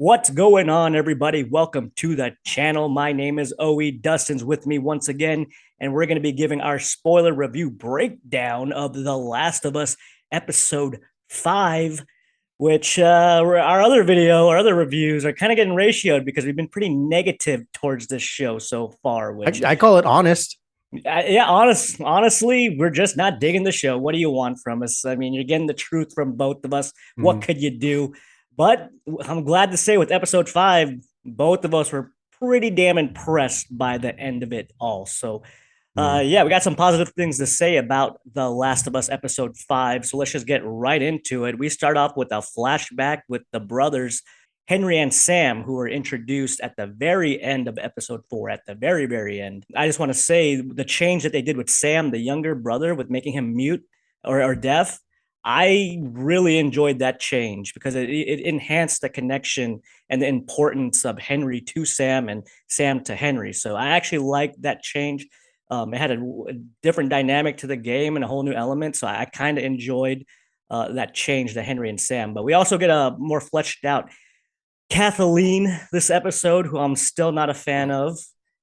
What's going on, everybody? Welcome to the channel. My name is Oe. Dustin's with me once again, and we're going to be giving our spoiler review breakdown of The Last of Us episode 5, which our other reviews are kind of getting ratioed because we've been pretty negative towards this show so far, which I call it honest. yeah, honestly, we're just not digging the show. What do you want from us? I mean, you're getting the truth from both of us. What Mhm. could you do? But I'm glad to say with episode 5, both of us were pretty damn impressed by the end of it all. So, Mhm. yeah, we got some positive things to say about The Last of Us episode 5. So let's just get right into it. We start off with a flashback with the brothers Henry and Sam, who were introduced at the very end of episode 4, at the very, very end. I just want to say the change that they did with Sam, the younger brother, with making him mute or deaf, I really enjoyed that change because it enhanced the connection and the importance of Henry to Sam and Sam to Henry. So I actually liked that change. It had a different dynamic to the game and a whole new element. So I kind of enjoyed that change to Henry and Sam. But we also get a more fleshed out Kathleen this episode, who I'm still not a fan of.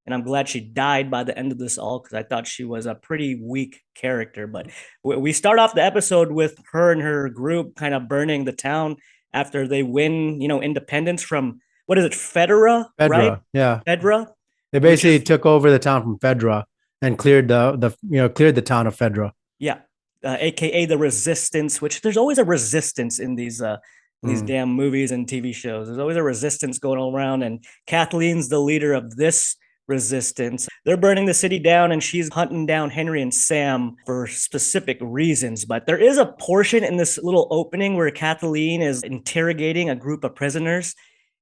And I'm glad she died by the end of this all because I thought she was a pretty weak character. But we start off the episode with her and her group kind of burning the town after they win, independence from what is it, Fedra, right? Fedra, yeah. Fedra, They which basically is took over the town from Fedra and cleared the town of Fedra. yeah, aka the Resistance. Which there's always a resistance in these Mm. damn movies and TV shows. There's always a resistance going around, and Kathleen's the leader of this resistance. They're burning the city down, and she's hunting down Henry and Sam for specific reasons. But there is a portion in this little opening where Kathleen is interrogating a group of prisoners,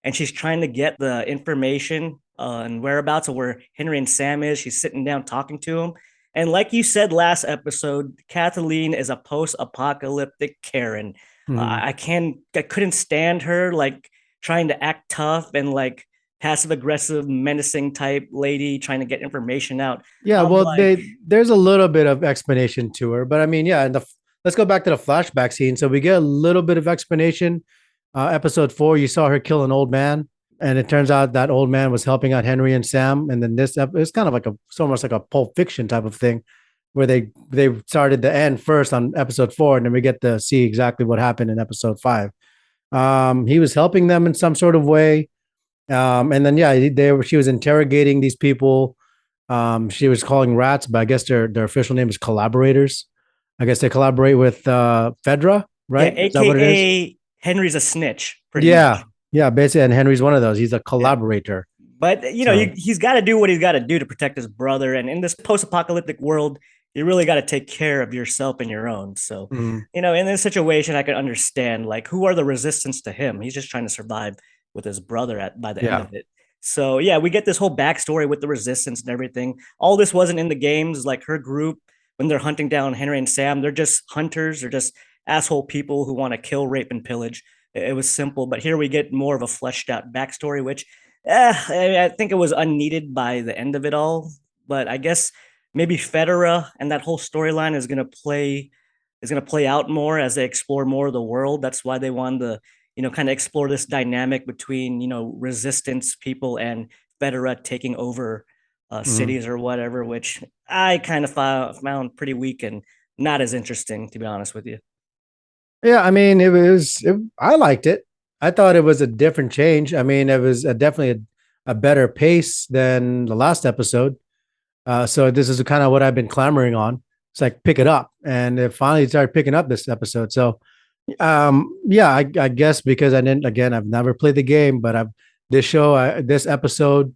and she's trying to get the information and whereabouts of where Henry and Sam is. She's sitting down talking to him. And like you said last episode, Kathleen is a post-apocalyptic Karen. Mm. I couldn't stand her like trying to act tough and like passive aggressive, menacing type lady trying to get information out. Yeah, I'm well, like, there's a little bit of explanation to her, but I mean, yeah, let's go back to the flashback scene. So we get a little bit of explanation. Episode 4, you saw her kill an old man, and it turns out that old man was helping out Henry and Sam. And then it's kind of like it's almost like a Pulp Fiction type of thing, where they started the end first on episode 4, and then we get to see exactly what happened in episode 5. He was helping them in some sort of way. And then yeah, she was interrogating these people. She was calling rats, but I guess their official name is collaborators. I guess they collaborate with Fedra, yeah, right? Is that what it is? AKA Henry's a snitch, pretty Yeah, much. yeah, basically. And Henry's one of those. He's a Yeah. collaborator. But So he's got to do what he's got to do to protect his brother. And in this post-apocalyptic world, you really got to take care of yourself and your own. So, mm, in this situation, I can understand like who are the resistance to him. He's just trying to survive with his brother by the end yeah. of it. So yeah, we get this whole backstory with the resistance and everything. All this wasn't in the games. Like her group, when they're hunting down Henry and Sam, they're just hunters. They're just asshole people who want to kill, rape, and pillage. It was simple, but here we get more of a fleshed out backstory, which I think it was unneeded by the end of it all. But I guess maybe Federa and that whole storyline is gonna play out more as they explore more of the world. That's why they wanted to, kind of explore this dynamic between, resistance people and Federa taking over Mm. cities or whatever, which I kind of found pretty weak and not as interesting, to be honest with you. Yeah, I mean, I liked it. I thought it was a different change. I mean, it was definitely a better pace than the last episode. So this is kind of what I've been clamoring on. It's like pick it up, and it finally started picking up this episode. So, yeah, I guess because I didn't. Again, I've never played the game, but this episode,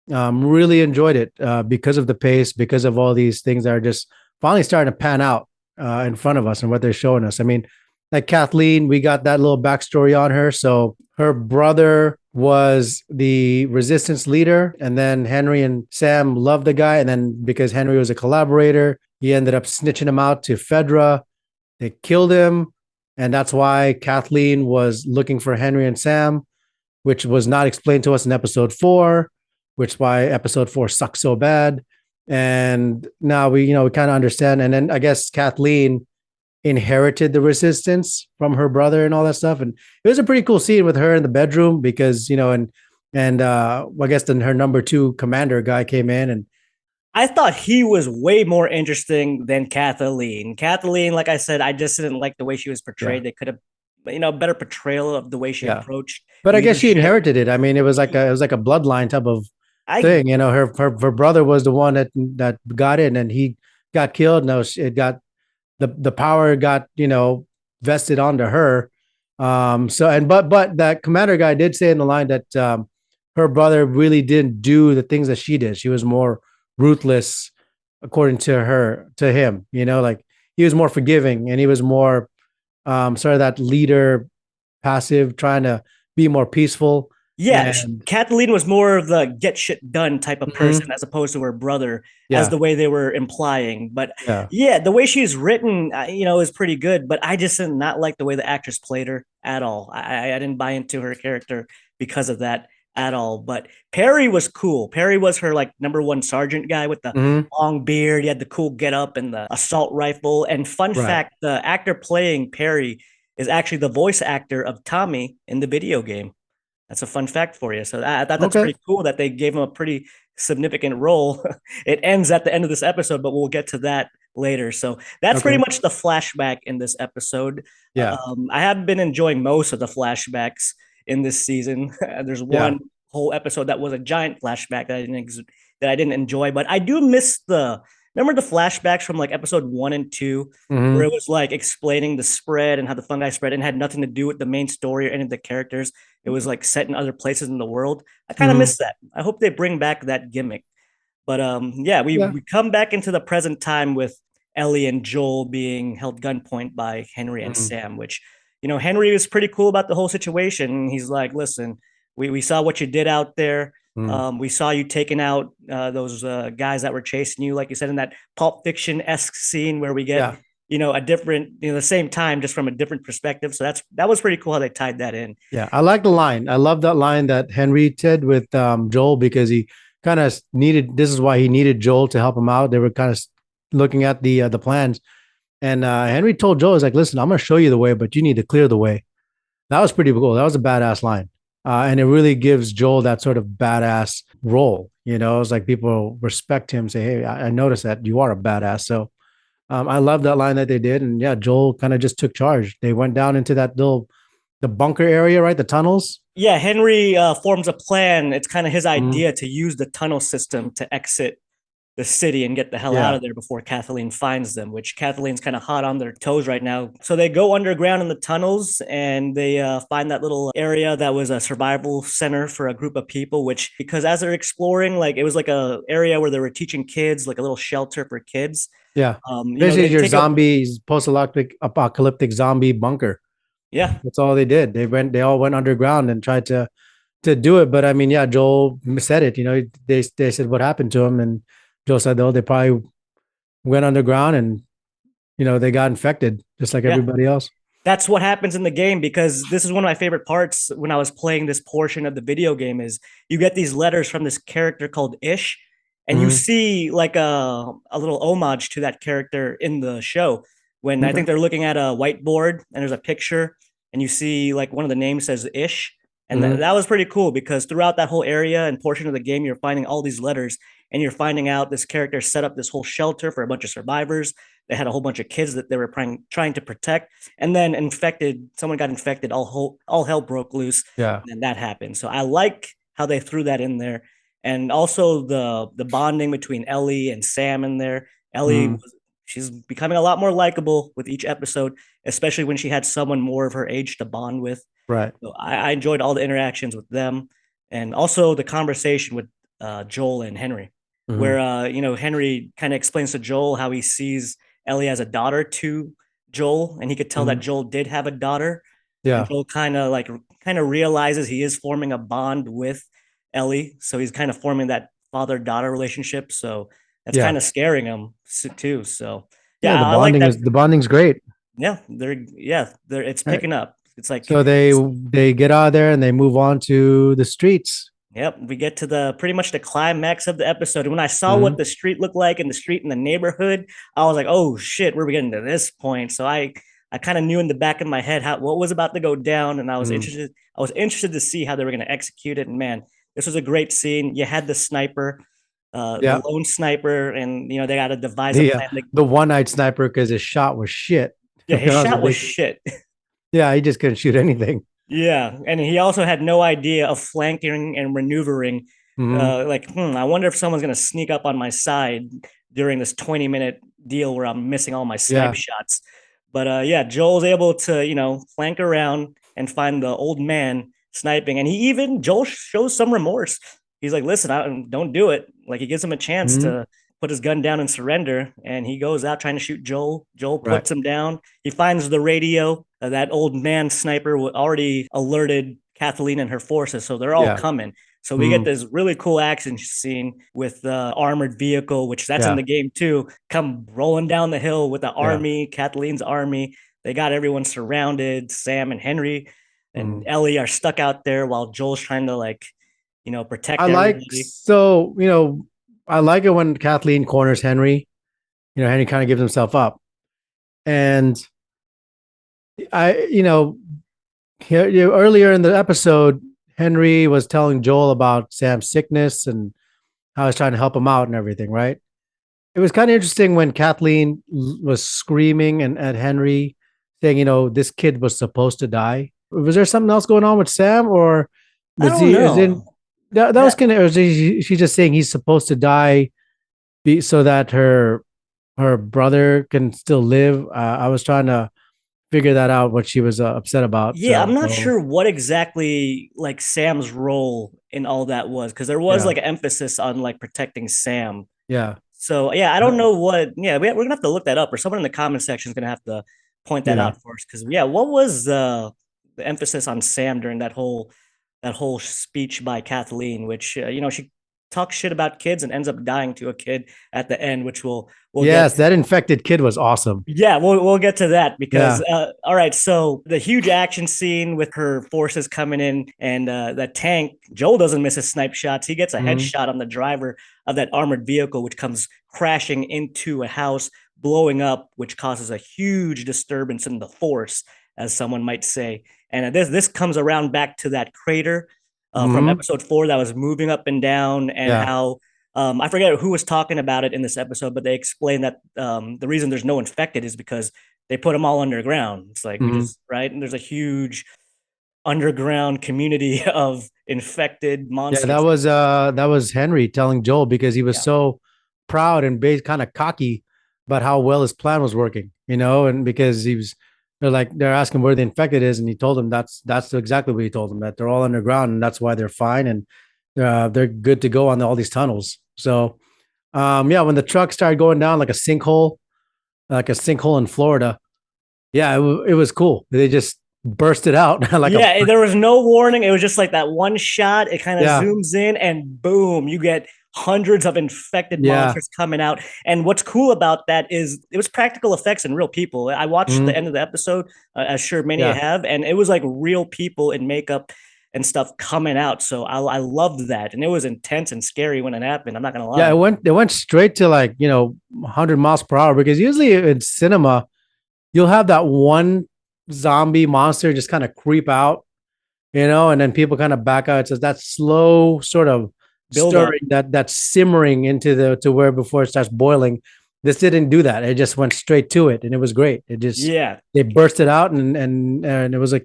really enjoyed it because of the pace, because of all these things that are just finally starting to pan out in front of us and what they're showing us. I mean, like Kathleen, we got that little backstory on her. So her brother was the resistance leader, and then Henry and Sam loved the guy. And then because Henry was a collaborator, he ended up snitching him out to Fedra. They killed him. And that's why Kathleen was looking for Henry and Sam, which was not explained to us in episode 4, which is why episode 4 sucks so bad. And now we kind of understand. And then I guess Kathleen inherited the resistance from her brother and all that stuff. And it was a pretty cool scene with her in the bedroom because, and I guess then her number two commander guy came in and I thought he was way more interesting than Kathleen. Kathleen, like I said, I just didn't like the way she was yeah, portrayed. They could have, better portrayal of the way she yeah. approached But I guess she leadership. inherited it. I mean, it was like a bloodline type of I thing. Her brother was the one that got in and he got killed. No, it got the power got vested onto her. So and but that commander guy did say in the line that her brother really didn't do the things that she did. She was more ruthless, according to him. Like he was more forgiving and he was more sort of that leader, passive, trying to be more peaceful. Yeah, And Kathleen was more of the get shit done type of person mhm, as opposed to her brother, as yeah, the way they were implying. But yeah, yeah, the way she's written, is pretty good. But I just did not like the way the actress played her at all. I didn't buy into her character because of that at all. But Perry was cool. Perry was her like number one sergeant guy with the hmm, long beard. He had the cool get up and the assault rifle. And fun right, fact, the actor playing Perry is actually the voice actor of Tommy in the video game. That's a fun fact for you. So I thought that's okay, pretty cool that they gave him a pretty significant role. It ends at the end of this episode, but we'll get to that later. So that's pretty okay, much the flashback in this episode. yeah, I have been enjoying most of the flashbacks in this season. There's yeah, one whole episode that was a giant flashback that I didn't enjoy, but I do miss the remember the flashbacks from like episode 1 and 2 where it hmm, was like explaining the spread and how the fungi spread and had nothing to do with the main story or any of the characters. It was like set in other places in the world. I kind of hmm, miss that. I hope they bring back that gimmick. But yeah, we yeah, we come back into the present time with Ellie and Joel being held gunpoint by Henry and hmm, Sam, which Henry was pretty cool about the whole situation. He's like, listen, we saw what you did out there. hmm, We saw you taking out those guys that were chasing you, like you said in that Pulp Fiction esque scene where we get yeah. a different the same time just from a different perspective. So that was pretty cool how they tied that in. Yeah, I like the line. I love that line that Henry said with Joel because he kind of needed. This is why he needed Joel to help him out. They were kind of looking at the plans, and Henry told Joel, "He's like, listen, I'm going to show you the way, but you need to clear the way." That was pretty cool. That was a badass line, and it really gives Joel that sort of badass role. It's like people respect him. Say, "Hey, I noticed that you are a badass." So I love that line that they did, and yeah, Joel kind of just took charge. They went down into that little the bunker area, right? The tunnels. Yeah, Henry forms a plan. It's kind of his Mhm. idea to use the tunnel system to exit the city and get the hell out Yeah. of there before Kathleen finds them, which Kathleen's kind of hot on their toes right now. So they go underground in the tunnels and they find that little area that was a survival center for a group of people, which, because as they're exploring, like it was like a area where they were teaching kids, like a little shelter for kids. Yeah. They Basically, your take a, zombies, post-apocalyptic zombie bunker. yeah, That's all they did. They all went underground and tried to do it. But I mean, yeah, Joel said it. They said what happened to him, and Joel said, "Oh, they probably went underground and they got infected just like yeah. everybody else." That's what happens in the game, because this is one of my favorite parts when I was playing this portion of the video game is you get these letters from this character called Ish, and you Hmm. see like a little homage to that character in the show when I Okay. think they're looking at a whiteboard and there's a picture and you see like one of the names says Ish. And Hmm. that was pretty cool because throughout that whole area and portion of the game, you're finding all these letters and you're finding out this character set up this whole shelter for a bunch of survivors. They had a whole bunch of kids that they were trying to protect, and then someone got infected, all hell broke loose, Yeah. and that happened. So I like how they threw that in there, and also the bonding between Ellie and Sam in there. Hmm. She's becoming a lot more likable with each episode, especially when she had someone more of her age to bond with. Right. So I enjoyed all the interactions with them, and also the conversation with Joel and Henry, Hmm. where Henry kind of explains to Joel how he sees Ellie as a daughter to Joel, and he could tell that Hmm. Joel did have a daughter, and Yeah. Joel kind of realizes he is forming a bond with Ellie, so he's kind of forming that father daughter relationship. So that's kind Yeah. of scaring him too. So Yeah. yeah, I like that. The bonding's great. They're it's Right. picking up. It's like So they get out of there and they move on to the streets. Yep, we get to the pretty much the climax of the episode. And when I saw what Hmm. the street looked like and the street in the neighborhood, I was like, "Oh shit, we're getting to this point." So I kind of knew in the back of my head how what was about to go down, and Hmm. I was interested to see how they were going to execute it. And man, this was a great scene. You had the sniper, the Yeah. lone sniper, and they got to devise a The plan. Like, the one night sniper because his shot was shit. yeah, To be his honest shot with was you. shit. Yeah, he just couldn't shoot anything. Yeah, and he also had no idea of flanking and maneuvering. Hmm. I wonder if someone's gonna sneak up on my side during this 20-minute deal where I'm missing all my snipe Yeah. shots. But yeah, Joel's able to, flank around and find the old man sniping, and Joel shows some remorse. He's like, "Listen, don't do it." Like he gives him a chance Hmm. to put his gun down and surrender, and he goes out trying to shoot Joel. Joel Right. puts him down. He finds the radio. That old man sniper already alerted Kathleen and her forces, so they're all Yeah. coming. So we get Hmm. this really cool action scene with the armored vehicle, which that's in Yeah. the game too, come rolling down the hill with the Yeah. army, Kathleen's army. They got everyone surrounded. Sam and Henry and Hmm. Ellie are stuck out there while Joel's trying to I protect like everybody. I like it when Kathleen corners Henry. Henry kind of gives himself up, and I here earlier in the episode, Henry was telling Joel about Sam's sickness and how he's trying to help him out and everything, right? It was kind of interesting when Kathleen was screaming and at Henry, saying, this kid was supposed to die. Was there something else going on with Sam, or I was don't he? Is in know. that was That kind of? Was she just saying he's supposed to die, so that her brother can still live? I was trying to figure that out. What she was upset about. Yeah, I'm not So sure what exactly like Sam's role in all that was because there was yeah, like an emphasis on like protecting Sam. yeah, So yeah, I don't know what. Yeah, we're gonna have to look that up, or someone in the comment section is gonna have to point that yeah. out for us. Because yeah, what was the emphasis on Sam during that whole speech by Kathleen, which she talks shit about kids and ends up dying to a kid at the end, which we'll get Yes, that infected kid was awesome. yeah, we'll get to that because Yeah. all right, so the huge action scene with her forces coming in and the tank, Joel doesn't miss his snipe shots. He gets a Mhm. headshot on the driver of that armored vehicle, which comes crashing into a house, blowing up, which causes a huge disturbance in the force, as someone might say. And this comes around back to that crater from Mhm. episode 4 that was moving up and down, and Yeah. how I forget who was talking about it in this episode, but they explained that the reason there's no infected is because they put them all underground. It's like we Mhm. just right, and there's a huge underground community of infected Yeah, monsters. that was Henry telling Joel because he was Yeah, so proud and kind of cocky about how well his plan was working, and because they're asking where the infected is, and he told them that's exactly what he told them, that they're all underground and that's why they're fine, and they're good to go on all these tunnels. So yeah, when the truck started going down like a sinkhole in Florida, yeah, it was cool. They just burst it out like a yeah. There was no warning. It was just like that one shot. It kind of yeah, zooms in, and boom, you get hundreds of infected yeah. monsters coming out. And what's cool about that is it was practical effects and real people. I watched the Mhm. end of the episode, as sure many Yeah. have, and it was like real people in makeup and stuff coming out. So I loved that, and it was intense and scary when it happened. I'm not gonna Yeah, lie. it went straight to 100 miles per hour, because usually in cinema you'll have that one zombie monster just kind of creep out, and then people kind of back out. It's just that slow sort of Build up. stirring, that simmering into the to where before it starts boiling. This didn't do that. It just went straight to it, and it was great. It just Yeah. they burst it out, and it was like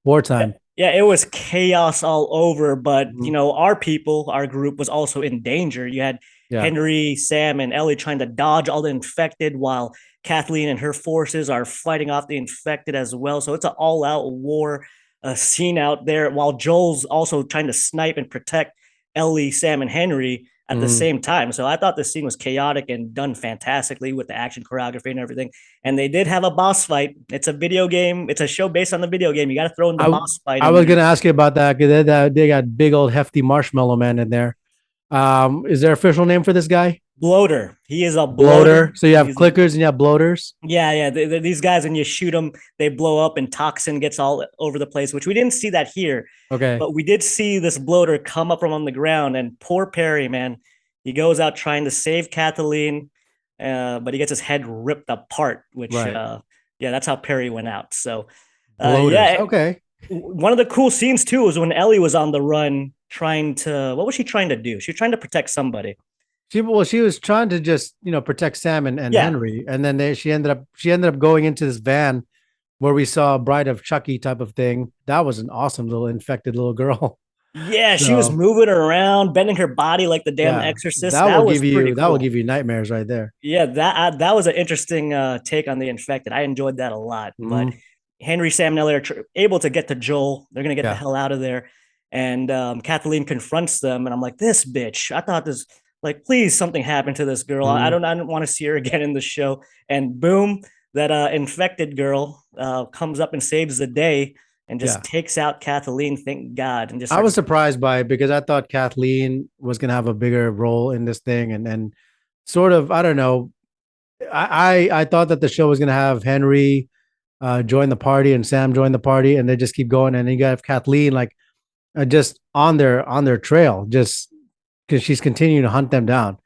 wartime. Yeah, it was chaos all over, but Mhm. our people, our group was also in danger. You had Yeah. Henry, Sam, and Ellie trying to dodge all the infected while Kathleen and her forces are fighting off the infected as well. So it's an all-out war scene out there while Joel's also trying to snipe and protect Ellie, Sam, and Henry at the Mhm. same time. So I thought this scene was chaotic and done fantastically with the action choreography and everything. And they did have a boss fight. It's a video game. It's a show based on the video game. You got to throw in the I boss fight I in was there. gonna ask you about that because they got big old hefty marshmallow man in there. Is there official name for this guy? Bloater. He is a bloater. Bloater. So you have He's clickers and you have bloaters. Yeah, yeah. These guys, when you shoot them, they blow up and toxin gets all over the place, which we didn't see that here. Okay. But we did see this bloater come up from on the ground, and poor Perry, man, he goes out trying to save Kathleen, but he gets his head ripped apart, which, Right. yeah, that's how Perry went out. So, Bloaters. yeah, Okay. one of the cool scenes too was when Ellie was on the run trying to, what was she trying to do? She was trying to protect somebody. She was trying to just protect Sam and Yeah, Henry, and then she ended up going into this van where we saw a Bride of Chucky type of thing. That was an awesome little infected little girl. yeah, she was So moving around, bending her body like the damn yeah, exorcist. That was pretty that will cool. give you nightmares right there. Yeah, that was an interesting take on the infected. I enjoyed that a lot. But Mhm. Henry, Sam, and Ellie are able to get to Joel. They're gonna get the Yeah. hell out of there, and Kathleen confronts them, and I'm like, this bitch. I thought this, like, please something happened to this girl. Mhm. I don't want to see her again in the show. And boom, that infected girl comes up and saves the day and just Yeah. takes out Kathleen. Thank God, and just I starts. was surprised by it because I thought Kathleen was going to have a bigger role in this thing, and sort of, I don't know. I thought that the show was going to have Henry join the party and Sam join the party, and they just keep going, and you got Kathleen like just on their trail, just because she's continuing to hunt them down.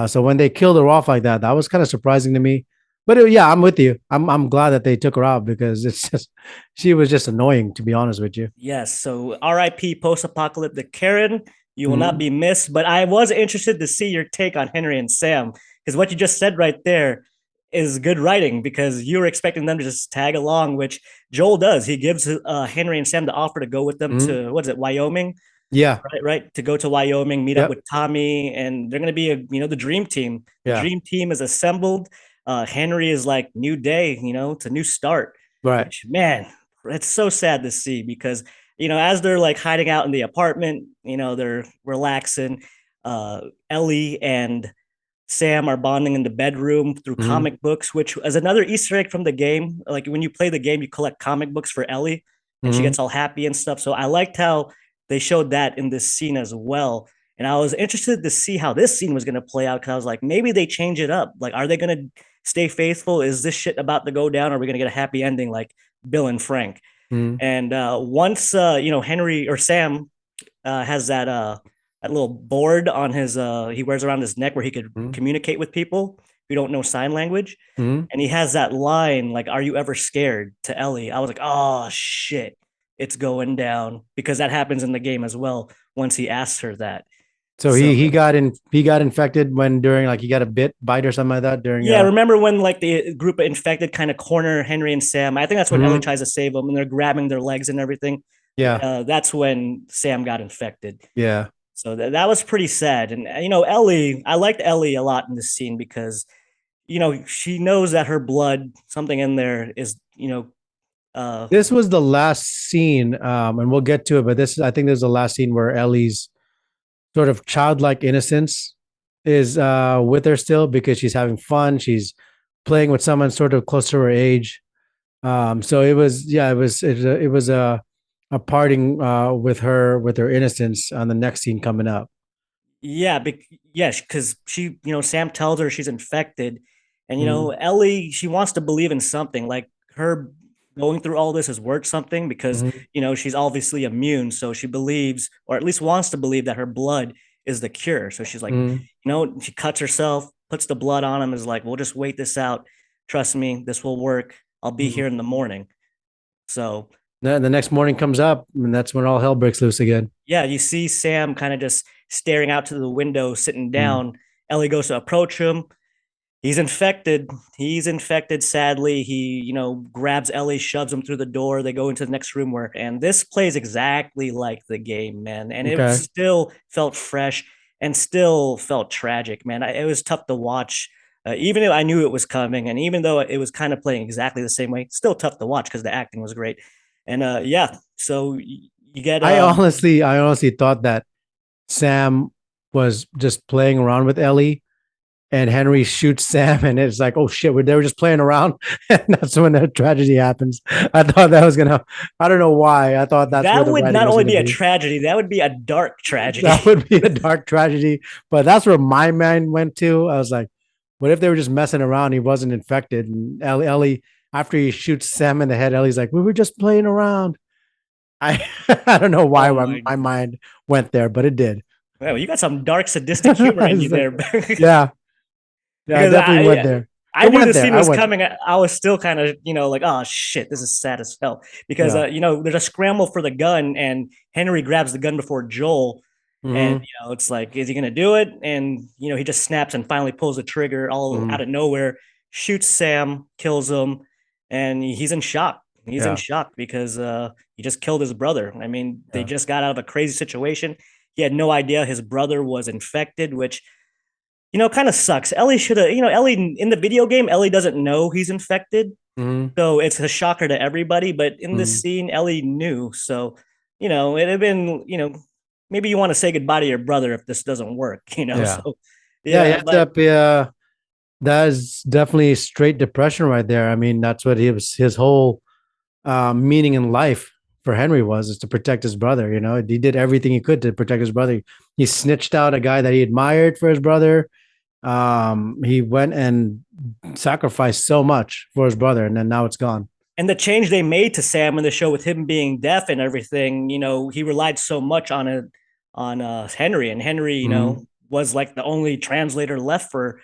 So when they killed her off like that, that was kind of surprising to me. But yeah, I'm with you. I'm glad that they took her out because it's just she was just annoying, to be honest with you. Yes. So RIP post apocalyptic Karen. You will not Mhm. be missed. But I was interested to see your take on Henry and Sam because what you just said right there is good writing because you were expecting them to just tag along, which Joel does. He gives Henry and Sam the offer to go with them Mhm. to, what is it, Wyoming? Yeah. Right, right. To go to Wyoming, meet up Yep. with Tommy, and they're going to be the dream team. The Yeah. dream team is assembled. Henry is like new day, it's a new start. Right. Which, man, it's so sad to see because as they're like hiding out in the apartment, they're relaxing. Ellie and Sam are bonding in the bedroom through Mhm. comic books, which is another Easter egg from the game. Like when you play the game, you collect comic books for Ellie, and she Mhm. gets all happy and stuff. So I liked how they showed that in this scene as well. And I was interested to see how this scene was going to play out because I was like, maybe they change it up. Like, are they going to stay faithful? Is this shit about to go down? Or are we going to get a happy ending like Bill and Frank? Mhm. And once Henry or Sam has that little board on his he wears around his neck where he could Mhm. communicate with people who don't know sign language. Mhm. And he has that line like, "Are you ever scared?" to Ellie. I was like, "Oh shit, it's going down," because that happens in the game as well. Once he asks her that, So so he got infected when during like he got a bite or something like that during yeah, remember when like the group of infected kind of corner Henry and Sam? I think that's when Ellie Mhm. tries to save them, and they're grabbing their legs and everything. Yeah. That's when Sam got infected. Yeah. So that was pretty sad. And Ellie, I liked Ellie a lot in this scene because she knows that her blood, something in there is, uh This was the last scene, and we'll get to it, but I think this is the last scene where Ellie's sort of childlike innocence is with her still because she's having fun. She's playing with someone sort of close to her age. So it was, yeah, it was a parting with her innocence on the next scene coming up. yeah, yes, because Sam tells her she's infected, and Mhm. Ellie, she wants to believe in something, like her going through all this is worth something because Mhm. she's obviously immune, so she believes, or at least wants to believe, that her blood is the cure. So she's like, Mhm. she cuts herself, puts the blood on him, is like, we'll just wait this out. Trust me, this will work. I'll be Mhm. here in the morning. So Then the next morning comes up, and that's when all hell breaks loose again. yeah, you see Sam kind of just staring out to the window, sitting Mhm. down. Ellie goes to approach him. He's infected. He's infected, sadly. He, grabs Ellie, shoves him through the door. They go into the next room and this plays exactly like the game, man. And it Okay. still felt fresh and still felt tragic, man. It was tough to watch. Even though I knew it was coming, and even though it was kind of playing exactly the same way, still tough to watch because the acting was great. And yeah, so you get I honestly thought that Sam was just playing around with Ellie and Henry shoots Sam, and it's like, oh shit, they were just playing around, and that's when the tragedy happens. I thought that was gonna. I don't know why. I thought that's where That the would writing not was only gonna be a be. tragedy, that would be a dark tragedy. That would be a dark tragedy, but that's where my mind went to. I was like, what if they were just messing around? He wasn't infected, and Ellie, after he shoots Sam in the head, Ellie's like, we were just playing around. I I don't know why Oh my. my mind went there, but it did. Well, you got some dark sadistic humor in you there. Yeah, yeah, I Because definitely went there. I It knew went the there. scene I was went. coming. I was still kind of, like, oh shit, this is sad as hell. Because Yeah. there's a scramble for the gun, and Henry grabs the gun before Joel, and Hmm. it's like, is he gonna do it? And he just snaps and finally pulls the trigger all out Hmm. of nowhere, shoots Sam, kills him, and he's in shock. He's in Yeah. shock because he just killed his brother. I mean, they Yeah. just got out of a crazy situation. He had no idea his brother was infected, which kind of sucks. Ellie should have, Ellie in the video game, Ellie doesn't know he's infected. Hmm. So it's a shocker to everybody. But in this Hmm. scene, Ellie knew. So, it'd have been, maybe you want to say goodbye to your brother if this doesn't work, Yeah. So, Yeah. He yeah, ended but up. Yeah. That's definitely straight depression right there. I mean, that's what his whole meaning in life for Henry was is to protect his brother. He did everything he could to protect his brother. He snitched out a guy that he admired for his brother. He went and sacrificed so much for his brother, and then now it's gone. and the change they made to Sam in the show with him being deaf and everything, he relied so much on Henry, and Henry, Hmm. was like the only translator left for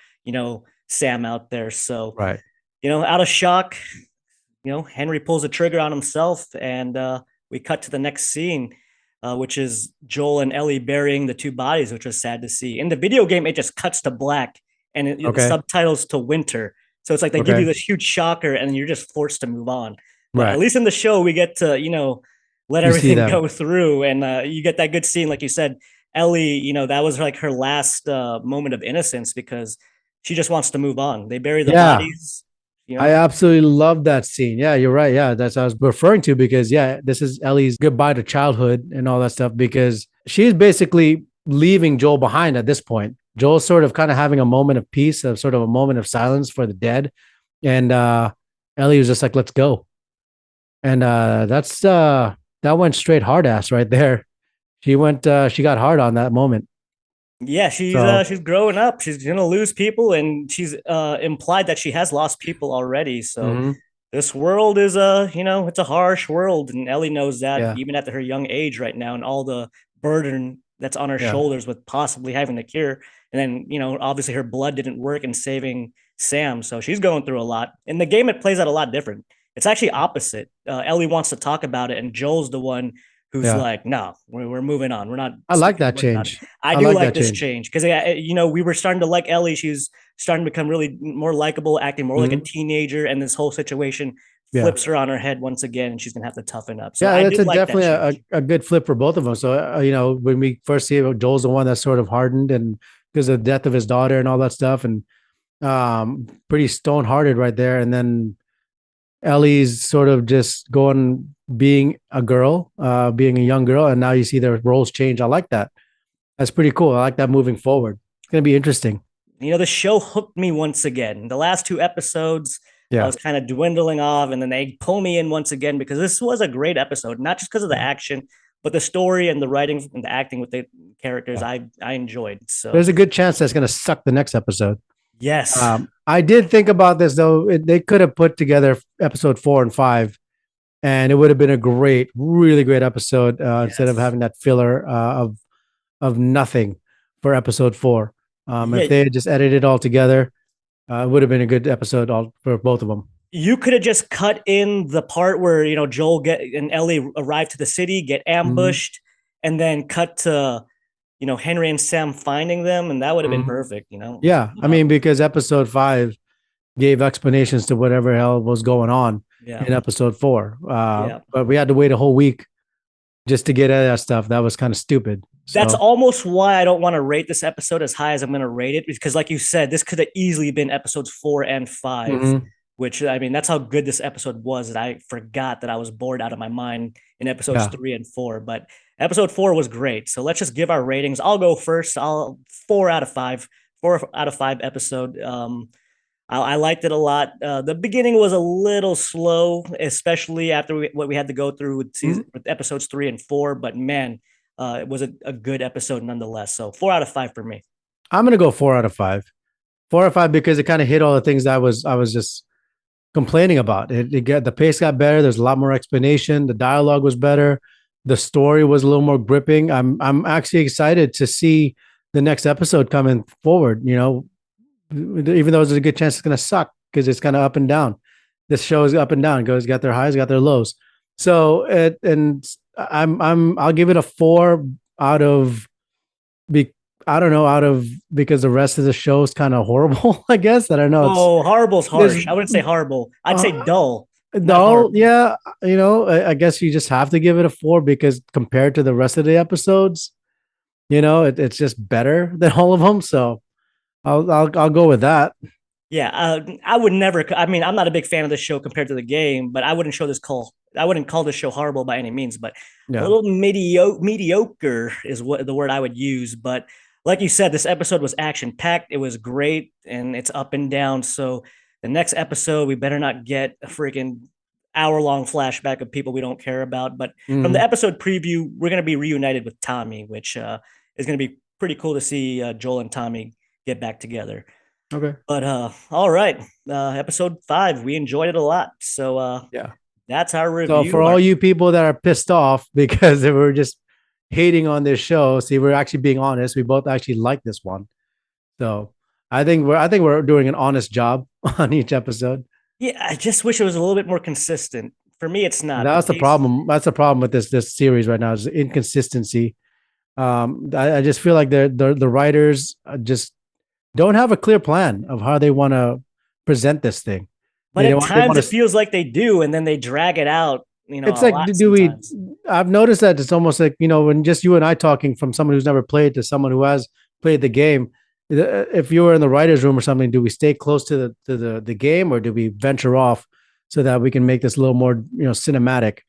Sam out there. So Right. out of shock, Henry pulls the trigger on himself, and we cut to the next scene, which is Joel and Ellie burying the two bodies, which was sad to see. In the video game, it just cuts to black and the Okay. subtitles to winter. So it's like they give you Okay. this huge shocker, and you're just forced to move on. But at Right. least in the show, we get to let You see everything them. go through, and you get that good scene, like you said. Ellie, that was like her last moment of innocence because she just wants to move on. They bury the Yeah. bodies, I absolutely love that scene. Yeah, you're right. Yeah, that's what I was referring to because yeah, this is Ellie's goodbye to childhood and all that stuff because she's basically leaving Joel behind at this point. Joel's sort of kind of having a moment of peace, of sort of a moment of silence for the dead. And Ellie was just like, let's go. And that went straight hard ass right there. She got hard on that moment. Yeah, So she's growing up. She's gonna lose people, and she's implied that she has lost people already. So mhm, this world is it's a harsh world, and Ellie knows that yeah, even at her young age right now, and all the burden that's on her yeah. shoulders with possibly having the cure. And then obviously her blood didn't work in saving Sam, so she's going through a lot. In the game, it plays out a lot different. It's actually opposite. Ellie wants to talk about it, and Joel's the one who's Yeah. like, "No, we're moving on. We're not I like sticking that to working on it." change. I I do like like that this change. change because we were starting to like Ellie. She's starting to become really more likable, acting more like a Mhm. teenager, and this whole situation Yeah. flips her on her head once again, and she's gonna have to toughen up. So Yeah, I that's did a like that definitely change. a good flip for both of them. So when we first see it, Joel's the one that's sort of hardened and because of the death of his daughter and all that stuff, and pretty stone hearted right there. And then Ellie's sort of just going being a girl, being a young girl, and now you see their roles change. I like that. That's pretty cool. I like that moving forward. It's gonna be interesting. The show hooked me once again. The last two episodes, I Yeah. was kind of dwindling off, and then they pull me in once again because this was a great episode, not just because of the action, but the story and the writing and the acting with the characters. Yeah. I enjoyed. So There's a good chance that's gonna suck the next episode. yes, I did think about this though. They could have put together episode 4 and 5, and it would have been a great, really great episode instead of yes, having that filler of nothing for episode 4. If yeah. they had just edited it all together, it would have been a good episode all for both of them. You could have just cut in the part where Joel get and Ellie arrive to the city, get Mhm. ambushed, and then cut to Henry and Sam finding them, and that would have been Mhm. perfect. Yeah, I Uh, mean because episode 5 gave explanations to whatever hell was going on yeah, in episode 4, yeah. but we had to wait a whole week just to get at that stuff. That was kind of stupid. That's So. almost why I don't want to rate this episode as high as I'm going to rate it, because, like you said, this could have easily been episodes 4 and 5. Mhm. Which, I mean, that's how good this episode was that I forgot that I was bored out of my mind in episodes Yeah. 3 and 4. But episode 4 was great. So let's just give our ratings. I'll go first. I'll 4 out of 5 4 out of 5 episode. I liked it a lot. The beginning was a little slow, especially after what we had to go through with episodes 3 and 4. But man, it was a good episode nonetheless. So 4 out of 5 for me. I'm gonna go 4 out of 5. 4 out of 5 because it kind of hit all the things that I was just complaining about. The pace got better. There's a lot more explanation. The dialogue was better. The story was a little more gripping. I'm actually excited to see the next episode coming forward. Even though there's a good chance it's gonna suck because it's kind of up and down. This show is up and down. It goes got their highs, got their lows. So I'll give it a 4 be I don't know, out of because the rest of the show is kind of horrible, I guess. I don't know. Oh, horrible's harsh. I wouldn't say horrible. I'd say dull. Dull, yeah. I guess you just have to give it a 4 because compared to the rest of the episodes, it's just better than all of them. So I'll go with that. Yeah, I would never. I mean, I'm not a big fan of the show compared to the game, but I wouldn't I wouldn't call this show horrible by any means, but a Yeah. little mediocre is what the word I would use. But like you said, this episode was action packed. It was great, and it's up and down. So the next episode, we better not get a freaking hour-long flashback of people we don't care about. But from the Mhm. episode preview, we're gonna be reunited with Tommy, which is gonna be pretty cool to see Joel and Tommy get back together. Okay. But all right, episode 5, we enjoyed it a lot. So Yeah. that's our So review. for all you people that are pissed off because they were just hating on this show, see, we're actually being honest. We both actually like this one. So I think we're doing an honest job on each episode. Yeah, I just wish it was a little bit more consistent. For me, it's not. That's the problem. That's the problem with this series right now is inconsistency. I just feel like the writers just don't have a clear plan of how they want to present this thing. But at They times want it to. feels like they do, and then they drag it out. It's A like lot do we? sometimes. I've noticed that it's almost like when just you and I talking from someone who's never played to someone who has played the game. If you were in the writers' room or something, do we stay close to the game or do we venture off so that we can make this a little more cinematic?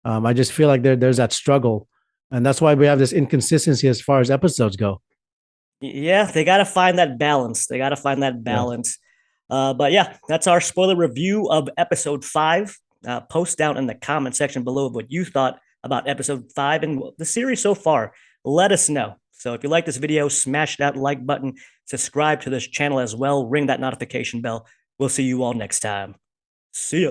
I just feel like there's that struggle, and that's why we have this inconsistency as far as episodes go. Yeah, they got to find that balance. They got to find that Yeah. balance. But yeah, that's our spoiler review of episode 5. Post down in the comment section below what you thought about episode 5 and the series so far. Let us know. So if you like this video, smash that like button, subscribe to this channel as well, ring that notification bell. We'll see you all next time. See ya.